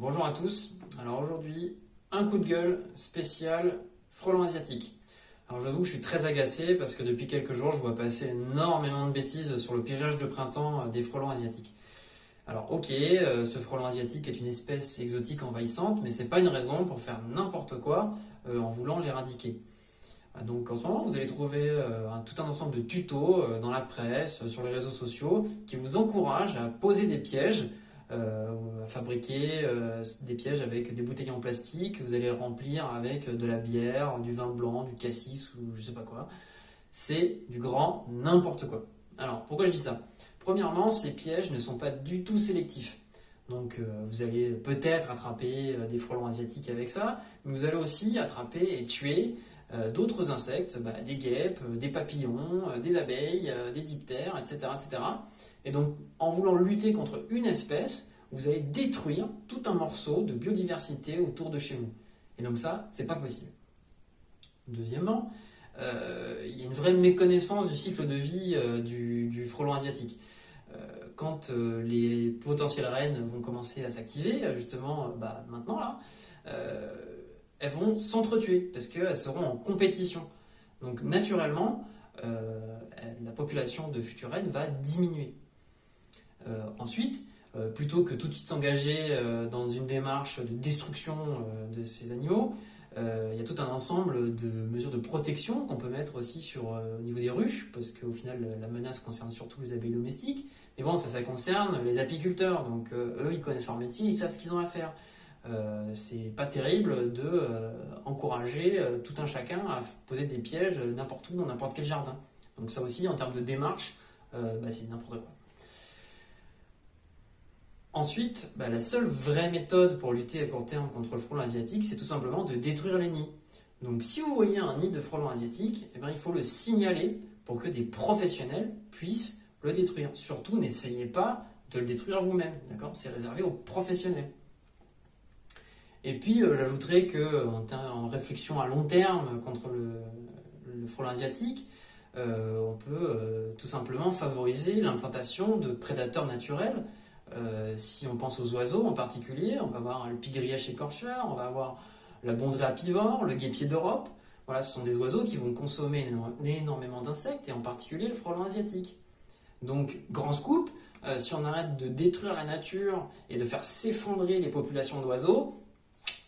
Bonjour à tous. Alors aujourd'hui, un coup de gueule spécial frelon asiatique. Alors j'avoue que je suis très agacé parce que depuis quelques jours, je vois passer énormément de bêtises sur le piégeage de printemps des frelons asiatiques. Alors ok, ce frelon asiatique est une espèce exotique envahissante, mais c'est pas une raison pour faire n'importe quoi en voulant l'éradiquer. Donc en ce moment, vous allez trouver tout un ensemble de tutos dans la presse, sur les réseaux sociaux, qui vous encouragent à poser des pièges, à fabriquer des pièges avec des bouteilles en plastique que vous allez remplir avec de la bière, du vin blanc, du cassis ou je sais pas quoi. C'est du grand n'importe quoi. Alors pourquoi je dis ça? Premièrement, ces pièges ne sont pas du tout sélectifs. Donc vous allez peut-être attraper des frelons asiatiques avec ça, mais vous allez aussi attraper et tuer d'autres insectes, des guêpes, des papillons, des abeilles, des diptères, etc., etc. Et donc, en voulant lutter contre une espèce, vous allez détruire tout un morceau de biodiversité autour de chez vous. Et donc ça, c'est pas possible. Deuxièmement, il y a une vraie méconnaissance du cycle de vie du frelon asiatique. Quand les potentielles reines vont commencer à s'activer, justement, maintenant là, elles vont s'entretuer parce qu'elles seront en compétition. Donc naturellement, la population de futures reines va diminuer. Ensuite, plutôt que tout de suite s'engager dans une démarche de destruction de ces animaux, il y a tout un ensemble de mesures de protection qu'on peut mettre aussi au niveau des ruches, parce qu'au final, la menace concerne surtout les abeilles domestiques. Mais bon, ça concerne les apiculteurs, donc eux, ils connaissent leur métier, ils savent ce qu'ils ont à faire. C'est pas terrible de encourager tout un chacun à poser des pièges n'importe où, dans n'importe quel jardin. Donc ça aussi, en termes de démarche, c'est n'importe quoi. Ensuite, la seule vraie méthode pour lutter à court terme contre le frelon asiatique, c'est tout simplement de détruire les nids. Donc si vous voyez un nid de frelon asiatique, il faut le signaler pour que des professionnels puissent le détruire. Surtout, n'essayez pas de le détruire vous-même, d'accord? C'est réservé aux professionnels. Et puis, j'ajouterais qu'en réflexion à long terme contre le frelon asiatique, on peut tout simplement favoriser l'implantation de prédateurs naturels. Si on pense aux oiseaux en particulier, on va avoir le pygriache écorcheur, on va avoir la bondrée apivore, le guêpier d'Europe. Voilà, ce sont des oiseaux qui vont consommer énormément d'insectes, et en particulier le frelon asiatique. Donc, grand scoop, si on arrête de détruire la nature et de faire s'effondrer les populations d'oiseaux,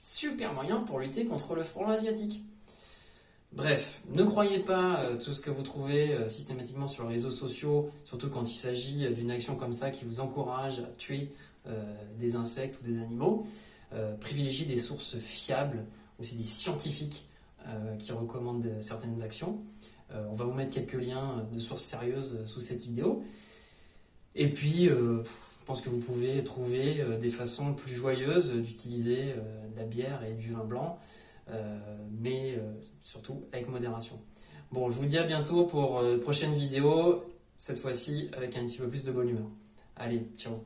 super moyen pour lutter contre le frelon asiatique. Bref, ne croyez pas tout ce que vous trouvez systématiquement sur les réseaux sociaux, surtout quand il s'agit d'une action comme ça qui vous encourage à tuer des insectes ou des animaux. Privilégiez des sources fiables, aussi des scientifiques qui recommandent certaines actions. On va vous mettre quelques liens de sources sérieuses sous cette vidéo. Et puis, je pense que vous pouvez trouver des façons plus joyeuses d'utiliser de la bière et du vin blanc, mais surtout avec modération. Bon, je vous dis à bientôt pour une prochaine vidéo, cette fois-ci avec un petit peu plus de bonne humeur. Allez, ciao!